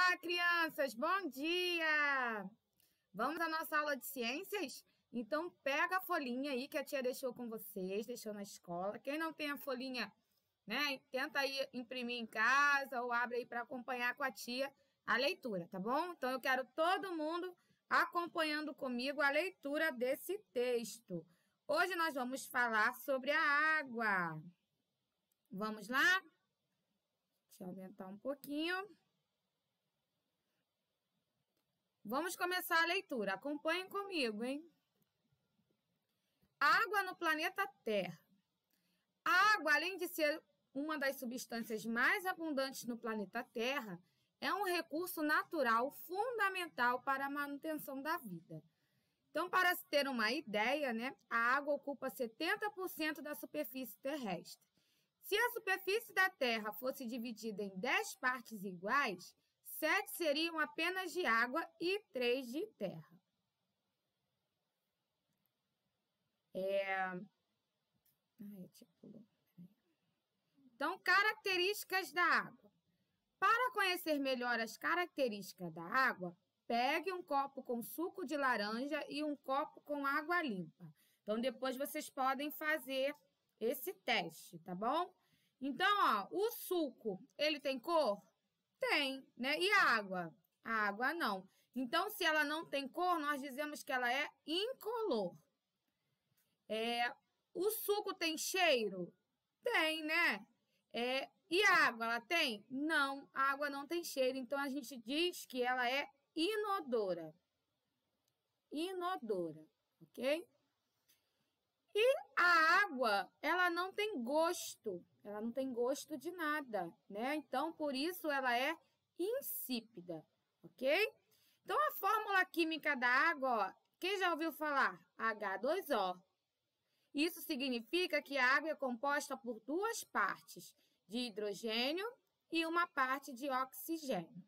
Olá, crianças! Bom dia! Vamos à nossa aula de ciências? Então, pega a folhinha aí que a tia deixou com vocês, deixou na escola. Quem não tem a folhinha, né, tenta aí imprimir em casa ou abre aí para acompanhar com a tia a leitura, tá bom? Então, eu quero todo mundo acompanhando comigo a leitura desse texto. Hoje nós vamos falar sobre a água. Vamos lá? Deixa eu aumentar um pouquinho. Vamos começar a leitura. Acompanhem comigo, hein? Água no planeta Terra. A água, além de ser uma das substâncias mais abundantes no planeta Terra, é um recurso natural fundamental para a manutenção da vida. Então, para se ter uma ideia, né, a água ocupa 70% da superfície terrestre. Se a superfície da Terra fosse dividida em 10 partes iguais, 7 seriam apenas de água e 3 de terra. Então, características da água. Para conhecer melhor as características da água, pegue um copo com suco de laranja e um copo com água limpa. Então, depois vocês podem fazer esse teste, tá bom? Então, ó, o suco, ele tem cor? Tem, né? E a água? A água não. Então, se ela não tem cor, nós dizemos que ela é incolor. O suco tem cheiro? Tem, né? E a água, ela tem? Não, a água não tem cheiro. Então, a gente diz que ela é inodora. Inodora, ok? E a água, ela não tem gosto. Ela não tem gosto de nada, né? Então, por isso, ela é insípida, ok? Então, a fórmula química da água, ó, quem já ouviu falar? H2O. Isso significa que a água é composta por duas partes, de hidrogênio e uma parte de oxigênio.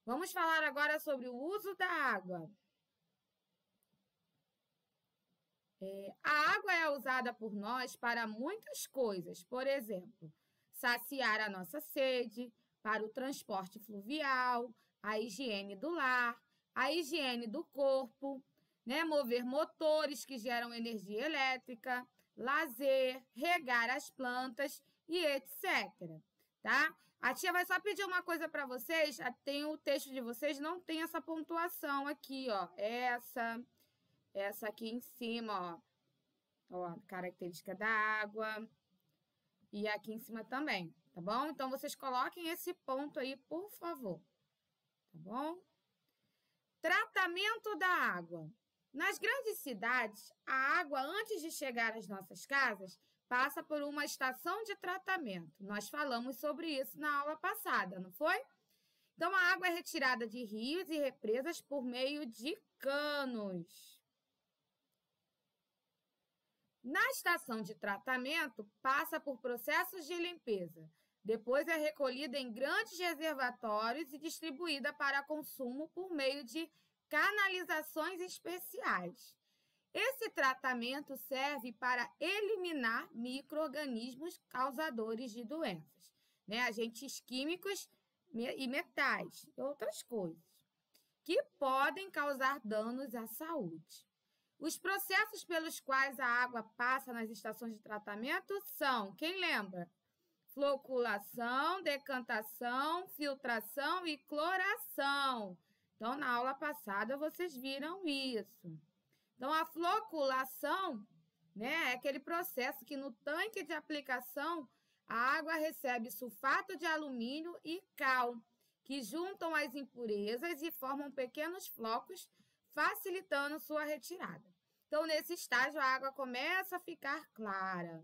Vamos falar agora sobre o uso da água. A água é usada por nós para muitas coisas, por exemplo, saciar a nossa sede, para o transporte fluvial, a higiene do lar, a higiene do corpo, né? Mover motores que geram energia elétrica, lazer, regar as plantas e etc. Tá? A tia vai só pedir uma coisa para vocês, tem o texto de vocês, não tem essa pontuação aqui, ó, essa aqui em cima, ó, característica da água, e aqui em cima também, tá bom? Então, vocês coloquem esse ponto aí, por favor, tá bom? Tratamento da água. Nas grandes cidades, a água, antes de chegar às nossas casas, passa por uma estação de tratamento. Nós falamos sobre isso na aula passada, não foi? Então, a água é retirada de rios e represas por meio de canos. Na estação de tratamento, passa por processos de limpeza. Depois é recolhida em grandes reservatórios e distribuída para consumo por meio de canalizações especiais. Esse tratamento serve para eliminar micro-organismos causadores de doenças, né? Agentes químicos e metais, e outras coisas, que podem causar danos à saúde. Os processos pelos quais a água passa nas estações de tratamento são, quem lembra? Floculação, decantação, filtração e cloração. Então, na aula passada, vocês viram isso. Então, a floculação, né, é aquele processo que no tanque de aplicação, a água recebe sulfato de alumínio e cal, que juntam as impurezas e formam pequenos flocos, facilitando sua retirada. Então, nesse estágio, a água começa a ficar clara.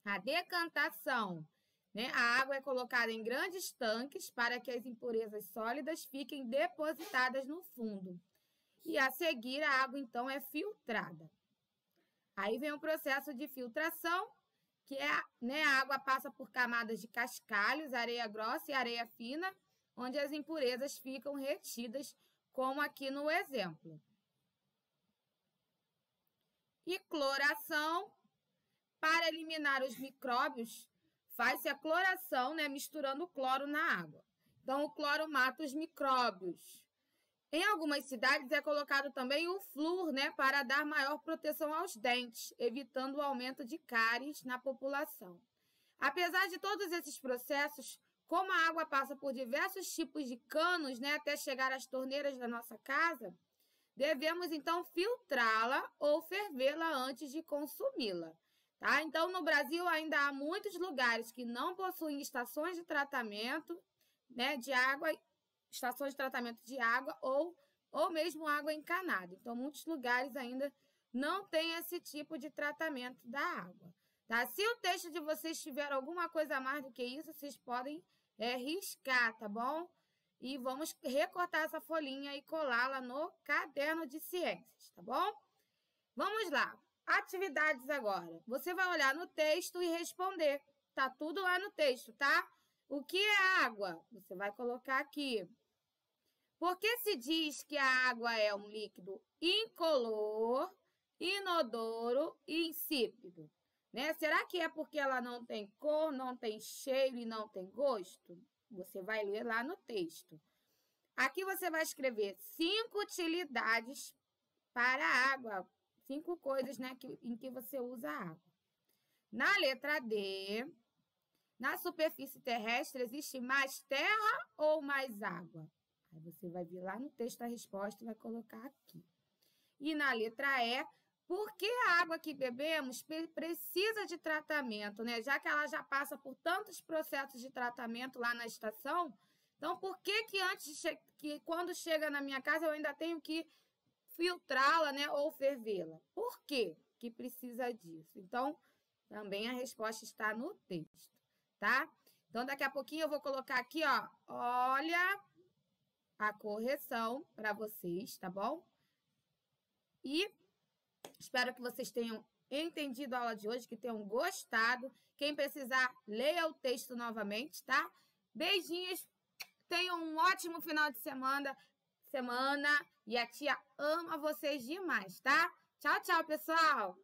A decantação, né? A água é colocada em grandes tanques para que as impurezas sólidas fiquem depositadas no fundo. E a seguir, a água, então, é filtrada. Aí vem o processo de filtração, que é, né, a água passa por camadas de cascalhos, areia grossa e areia fina, onde as impurezas ficam retidas, como aqui no exemplo. E cloração, para eliminar os micróbios, faz-se a cloração, né, misturando o cloro na água. Então, o cloro mata os micróbios. Em algumas cidades é colocado também o flúor, né, para dar maior proteção aos dentes, evitando o aumento de cáries na população. Apesar de todos esses processos, como a água passa por diversos tipos de canos, né, até chegar às torneiras da nossa casa, devemos então filtrá-la ou fervê-la antes de consumi-la. Tá? Então, no Brasil ainda há muitos lugares que não possuem estações de tratamento, né, de água, estações de tratamento de água ou mesmo água encanada. Então, muitos lugares ainda não têm esse tipo de tratamento da água. Tá? Se o texto de vocês tiver alguma coisa a mais do que isso, vocês podem riscar, tá bom? E vamos recortar essa folhinha e colá-la no caderno de ciências, tá bom? Vamos lá. Atividades agora. Você vai olhar no texto e responder. Tá tudo lá no texto, tá? O que é água? Você vai colocar aqui. Por que se diz que a água é um líquido incolor, inodoro e insípido? Né? Será que é porque ela não tem cor, não tem cheiro e não tem gosto? Você vai ler lá no texto. Aqui você vai escrever 5 utilidades para a água. 5 coisas, né, em que você usa a água. Na letra D, na superfície terrestre existe mais terra ou mais água? Aí você vai vir lá no texto a resposta e vai colocar aqui. E na letra E, por que a água que bebemos precisa de tratamento, né? Já que ela já passa por tantos processos de tratamento lá na estação, então por que quando chega na minha casa eu ainda tenho que filtrá-la, né, ou fervê-la? Por quê que precisa disso? Então, também a resposta está no texto, tá? Então, daqui a pouquinho eu vou colocar aqui, ó, olha a correção para vocês, tá bom? E espero que vocês tenham entendido a aula de hoje, que tenham gostado. Quem precisar, leia o texto novamente, tá? Beijinhos, tenham um ótimo final de semana e a tia ama vocês demais, tá? Tchau, tchau, pessoal!